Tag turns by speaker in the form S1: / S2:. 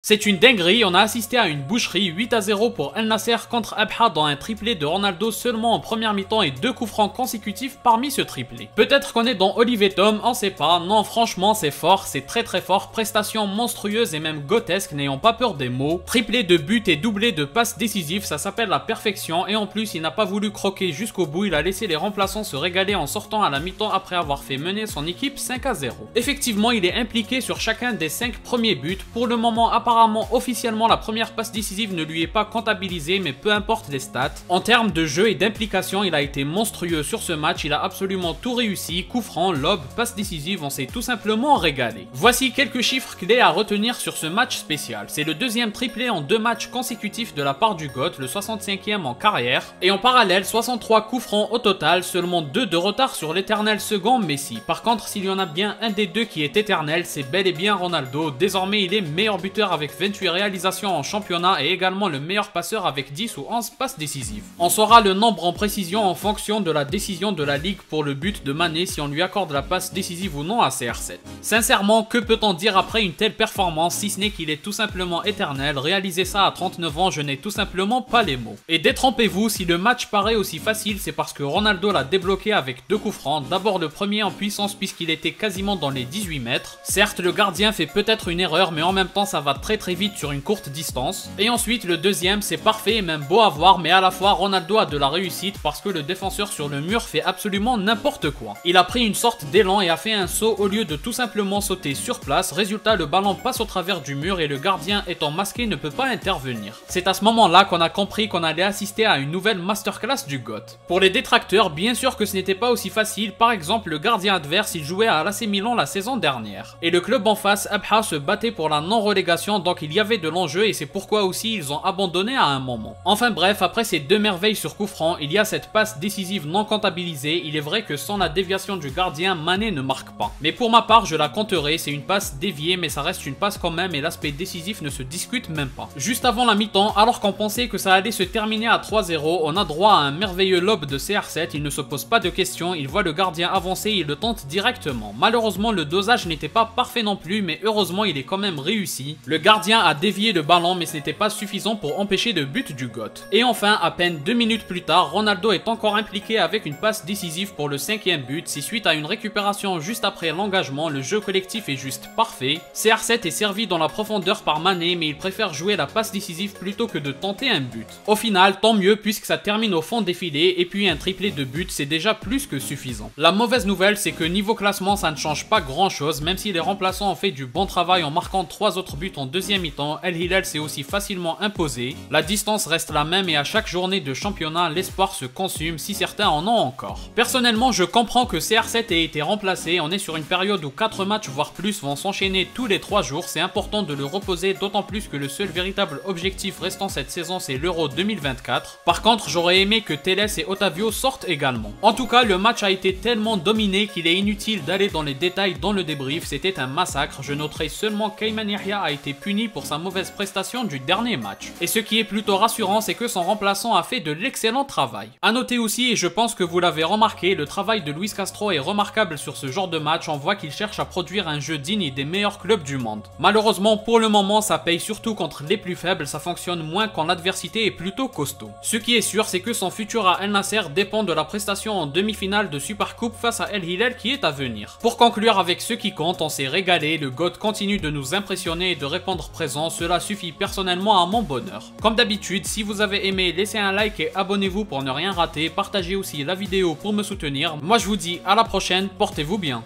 S1: C'est une dinguerie, on a assisté à une boucherie 8-0 pour El Nasser contre Abha dans un triplé de Ronaldo seulement en première mi-temps et 2 coups francs consécutifs parmi ce triplé. Peut-être qu'on est dans Olivier Tom, on sait pas, non franchement c'est fort, c'est très fort, prestation monstrueuse et même grotesque, n'ayons pas peur des mots. Triplé de buts et doublé de passes décisives, ça s'appelle la perfection et en plus il n'a pas voulu croquer jusqu'au bout, il a laissé les remplaçants se régaler en sortant à la mi-temps après avoir fait mener son équipe 5-0. Effectivement il est impliqué sur chacun des 5 premiers buts, pour le moment apparemment officiellement la première passe décisive ne lui est pas comptabilisée mais peu importe les stats. En termes de jeu et d'implication il a été monstrueux sur ce match, il a absolument tout réussi, coup franc, lob, passe décisive, on s'est tout simplement régalé. Voici quelques chiffres clés à retenir sur ce match spécial. C'est le deuxième triplé en 2 matchs consécutifs de la part du GOAT, le 65e en carrière, et en parallèle 63 coups francs au total, seulement 2 de retard sur l'éternel second Messi. Par contre s'il y en a bien un des deux qui est éternel, c'est bel et bien Ronaldo. Désormais il est meilleur buteur avec 28 réalisations en championnat et également le meilleur passeur avec 10 ou 11 passes décisives. On saura le nombre en précision en fonction de la décision de la ligue pour le but de Mané si on lui accorde la passe décisive ou non à CR7. Sincèrement, que peut-on dire après une telle performance si ce n'est qu'il est tout simplement éternel? Réaliser ça à 39 ans, je n'ai tout simplement pas les mots. Et détrompez-vous, si le match paraît aussi facile, c'est parce que Ronaldo l'a débloqué avec 2 coups francs. D'abord le premier en puissance puisqu'il était quasiment dans les 18 mètres. Certes, le gardien fait peut-être une erreur, mais en même temps ça va très vite sur une courte distance. Et ensuite le deuxième, c'est parfait et même beau à voir, mais à la fois Ronaldo a de la réussite parce que le défenseur sur le mur fait absolument n'importe quoi. Il a pris une sorte d'élan et a fait un saut au lieu de tout simplement sauter sur place. Résultat, le ballon passe au travers du mur et le gardien étant masqué ne peut pas intervenir. C'est à ce moment-là qu'on a compris qu'on allait assister à une nouvelle masterclass du GOAT. Pour les détracteurs, bien sûr que ce n'était pas aussi facile. Par exemple, le gardien adverse, il jouait à l'AC Milan la saison dernière. Et le club en face, Abha, se battait pour la non-relégation, donc il y avait de l'enjeu et c'est pourquoi aussi ils ont abandonné à un moment. Enfin bref, après ces 2 merveilles sur coup franc, il y a cette passe décisive non comptabilisée. Il est vrai que sans la déviation du gardien, Mané ne marque pas. Mais pour ma part, je la compterai, c'est une passe déviée mais ça reste une passe quand même et l'aspect décisif ne se discute même pas. Juste avant la mi-temps, alors qu'on pensait que ça allait se terminer à 3-0, on a droit à un merveilleux lob de CR7, il ne se pose pas de questions, il voit le gardien avancer et il le tente directement. Malheureusement, le dosage n'était pas parfait non plus, mais heureusement il est quand même réussi. Le gardien a dévié le ballon mais ce n'était pas suffisant pour empêcher le but du GOAT. Et enfin, à peine 2 minutes plus tard, Ronaldo est encore impliqué avec une passe décisive pour le 5e but. C'est suite à une récupération juste après l'engagement, le jeu collectif est juste parfait. CR7 est servi dans la profondeur par Mané mais il préfère jouer la passe décisive plutôt que de tenter un but. Au final, tant mieux puisque ça termine au fond des filets et puis un triplé de but c'est déjà plus que suffisant. La mauvaise nouvelle c'est que niveau classement ça ne change pas grand chose, même si les remplaçants ont fait du bon travail en marquant 3 autres buts en deuxième mi-temps. El Hilal s'est aussi facilement imposé. La distance reste la même et à chaque journée de championnat, l'espoir se consume si certains en ont encore. Personnellement, je comprends que CR7 ait été remplacé. On est sur une période où 4 matchs voire plus vont s'enchaîner tous les 3 jours. C'est important de le reposer, d'autant plus que le seul véritable objectif restant cette saison c'est l'Euro 2024. Par contre, j'aurais aimé que Teles et Otavio sortent également. En tout cas, le match a été tellement dominé qu'il est inutile d'aller dans les détails dans le débrief. C'était un massacre. Je noterai seulement qu'Ayman Yahya a été puni pour sa mauvaise prestation du dernier match. Et ce qui est plutôt rassurant, c'est que son remplaçant a fait de l'excellent travail. A noter aussi, et je pense que vous l'avez remarqué, le travail de Luis Castro est remarquable sur ce genre de match. On voit qu'il cherche à produire un jeu digne des meilleurs clubs du monde. Malheureusement, pour le moment, ça paye surtout contre les plus faibles, ça fonctionne moins quand l'adversité est plutôt costaud. Ce qui est sûr, c'est que son futur à El Nasser dépend de la prestation en demi-finale de Supercoupe face à El Hilal qui est à venir. Pour conclure avec ce qui compte, on s'est régalé, le GOAT continue de nous impressionner et de répondre présent, cela suffit personnellement à mon bonheur. Comme d'habitude, si vous avez aimé, laissez un like et abonnez-vous pour ne rien rater, partagez aussi la vidéo pour me soutenir. Moi je vous dis à la prochaine, portez-vous bien.